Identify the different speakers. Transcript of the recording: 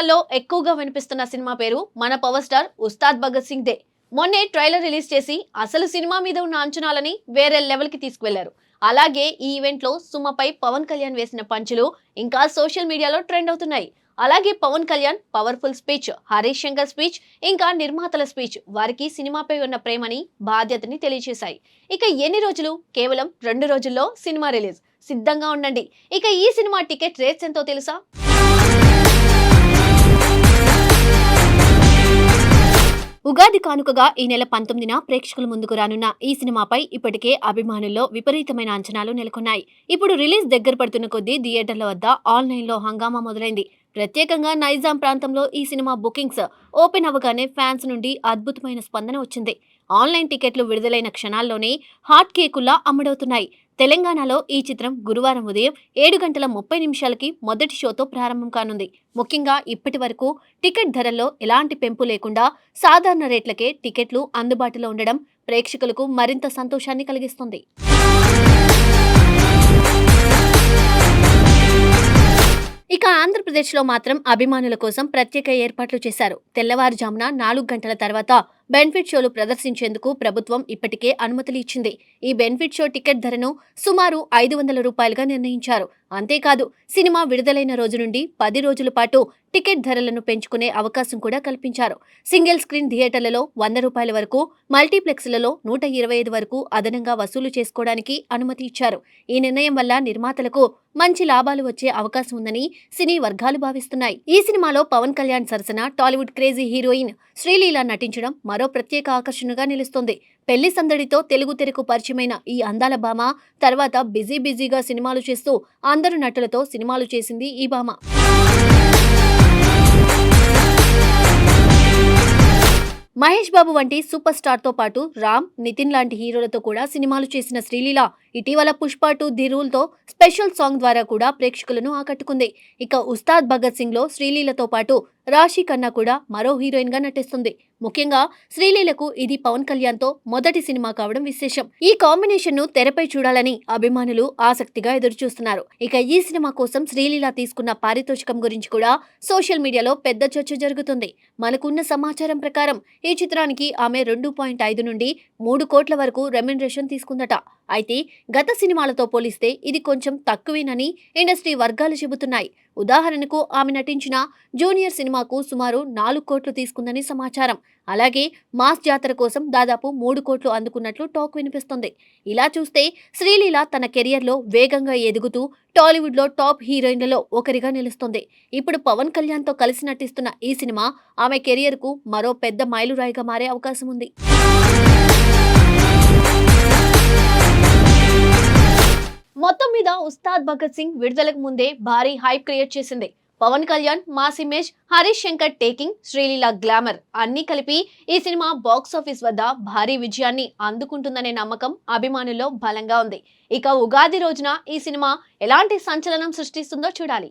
Speaker 1: విదేశాల్లో ఎక్కువగా వినిపిస్తున్న సినిమా పేరు మన పవర్ స్టార్ ఉస్తాద్ భగత్ సింగ్ దే. మొన్నే ట్రైలర్ రిలీజ్ చేసి అసలు సినిమా మీద ఉన్న అంచనాలని వేరే లెవెల్ కి తీసుకువెళ్లారు. అలాగే ఈ ఈవెంట్ లో సుమపై పవన్ కళ్యాణ్ వేసిన పంచులు ఇంకా సోషల్ మీడియాలో ట్రెండ్ అవుతున్నాయి. అలాగే Pawan Kalyan powerful speech, Harish Shankar speech, ఇంకా నిర్మాతల స్పీచ్ వారికి సినిమాపై ఉన్న ప్రేమని, బాధ్యతని తెలియజేశాయి. ఇక ఎన్ని రోజులు? కేవలం 2 రోజుల్లో సినిమా రిలీజ్. సిద్ధంగా ఉండండి. ఇక ఈ సినిమా టికెట్ రేట్స్ ఎంతో తెలుసా? ఉగాది కానుకగా ఈ నెల 19న ప్రేక్షకుల ముందుకు రానున్న ఈ సినిమాపై ఇప్పటికే అభిమానుల్లో విపరీతమైన అంచనాలు నెలకొన్నాయి. ఇప్పుడు రిలీజ్ దగ్గర పడుతున్న కొద్దీ థియేటర్ల వద్ద ఆన్లైన్లో హంగామా మొదలైంది. ప్రత్యేకంగా నైజాం ప్రాంతంలో ఈ సినిమా బుకింగ్స్ ఓపెన్ అవ్వగానే ఫ్యాన్స్ నుండి అద్భుతమైన స్పందన వచ్చింది. ఆన్లైన్ టికెట్లు విడుదలైన క్షణాల్లోనే హాట్ కేకుల్లా అమ్ముడవుతున్నాయి. తెలంగాణలో ఈ చిత్రం గురువారం ఉదయం 7:30 మొదటి షోతో ప్రారంభం కానుంది. ముఖ్యంగా ఇప్పటి వరకు టికెట్ ధరల్లో ఎలాంటి పెంపు లేకుండా సాధారణ రేట్లకే టికెట్లు అందుబాటులో ఉండడం ప్రేక్షకులకు మరింత సంతోషాన్ని కలిగిస్తుంది. ఇక ఆంధ్రప్రదేశ్లో మాత్రం అభిమానుల కోసం ప్రత్యేక ఏర్పాట్లు చేశారు. తెల్లవారుజామున 4 గంటల తర్వాత బెనిఫిట్ షోలు ప్రదర్శించేందుకు ప్రభుత్వం ఇప్పటికే అనుమతులు ఇచ్చింది. ఈ బెనిఫిట్ షో టికెట్ ధరను సుమారు 500 రూపాయలుగా నిర్ణయించారు. అంతేకాదు, సినిమా విడుదలైన రోజు నుండి 10 రోజుల పాటు టికెట్ ధరలను పెంచుకునే అవకాశం కూడా కల్పించారు. సింగిల్ స్క్రీన్ థియేటర్లలో 100 రూపాయల వరకు, మల్టీప్లెక్స్లలో 125 వరకు అదనంగా వసూలు చేసుకోవడానికి అనుమతి ఇచ్చారు. ఈ నిర్ణయం వల్ల నిర్మాతలకు మంచి లాభాలు వచ్చే అవకాశం ఉందని సినీ వర్గాలు భావిస్తున్నాయి. ఈ సినిమాలో పవన్ కళ్యాణ్ సరసన టాలీవుడ్ క్రేజీ హీరోయిన్ శ్రీలీల నటించడం మరో ప్రత్యేక ఆకర్షణగా నిలుస్తోంది. పెళ్లి సందడితో తెలుగు తెరకు పరిచయమైన ఈ అందాల భామ తర్వాత బిజీగా సినిమాలు చేస్తూ అందరు నటులతో సినిమాలు చేసింది ఈ భామ. మహేష్ బాబు వంటి సూపర్ స్టార్ తో పాటు రామ్, నితిన్ లాంటి హీరోలతో కూడా సినిమాలు చేసిన శ్రీలీల ఇటీవల పుష్ప 2 ది రూల్ తో స్పెషల్ సాంగ్ ద్వారా కూడా ప్రేక్షకులను ఆకట్టుకుంది. ఇక ఉస్తాద్ భగత్ సింగ్ లో శ్రీలీలతో పాటు రాశి ఖన్నా కూడా మరో హీరోయిన్ గా నటిస్తుంది. ముఖ్యంగా శ్రీలీలకు ఇది పవన్ కళ్యాణ్ తో మొదటి సినిమా కావడం విశేషం. ఈ కాంబినేషన్ ను తెరపై చూడాలని అభిమానులు ఆసక్తిగా ఎదురుచూస్తున్నారు. ఇక ఈ సినిమా కోసం శ్రీలీల తీసుకున్న పారితోషికం గురించి కూడా సోషల్ మీడియాలో పెద్ద చర్చ జరుగుతుంది. మనకున్న సమాచారం ప్రకారం ఈ చిత్రానికి ఆమె 2.5 నుండి 3 కోట్ల వరకు రెమ్యునరేషన్ తీసుకుందట. అయితే గత సినిమాలతో పోలిస్తే ఇది కొంచెం తక్కువేనని ఇండస్ట్రీ వర్గాలు చెబుతున్నాయి. ఉదాహరణకు ఆమె నటించిన జూనియర్ సినిమాకు సుమారు 4 కోట్లు తీసుకుందని సమాచారం. అలాగే మాస్ జాతర కోసం దాదాపు 3 కోట్లు అందుకున్నట్లు టాక్ వినిపిస్తుంది. ఇలా చూస్తే శ్రీలీల తన కెరియర్లో వేగంగా ఎదుగుతూ టాలీవుడ్లో టాప్ హీరోయిన్లలో ఒకరిగా నిలుస్తుంది. ఇప్పుడు పవన్ కళ్యాణ్తో కలిసి నటిస్తున్న ఈ సినిమా ఆమె కెరియర్కు మరో పెద్ద మైలురాయిగా మారే అవకాశం ఉంది. మొత్తం మీద ఉస్తాద్ భగత్ సింగ్ విడుదలకు ముందే భారీ హైప్ క్రియేట్ చేసింది. Pawan Kalyan mass image, Harish Shankar taking, Sreeleela glamour అన్ని కలిపి ఈ సినిమా బాక్స్ ఆఫీస్ వద్ద భారీ విజయాన్ని అందుకుంటుందనే నమ్మకం అభిమానుల్లో బలంగా ఉంది. ఇక ఉగాది రోజున ఈ సినిమా ఎలాంటి సంచలనం సృష్టిస్తుందో చూడాలి.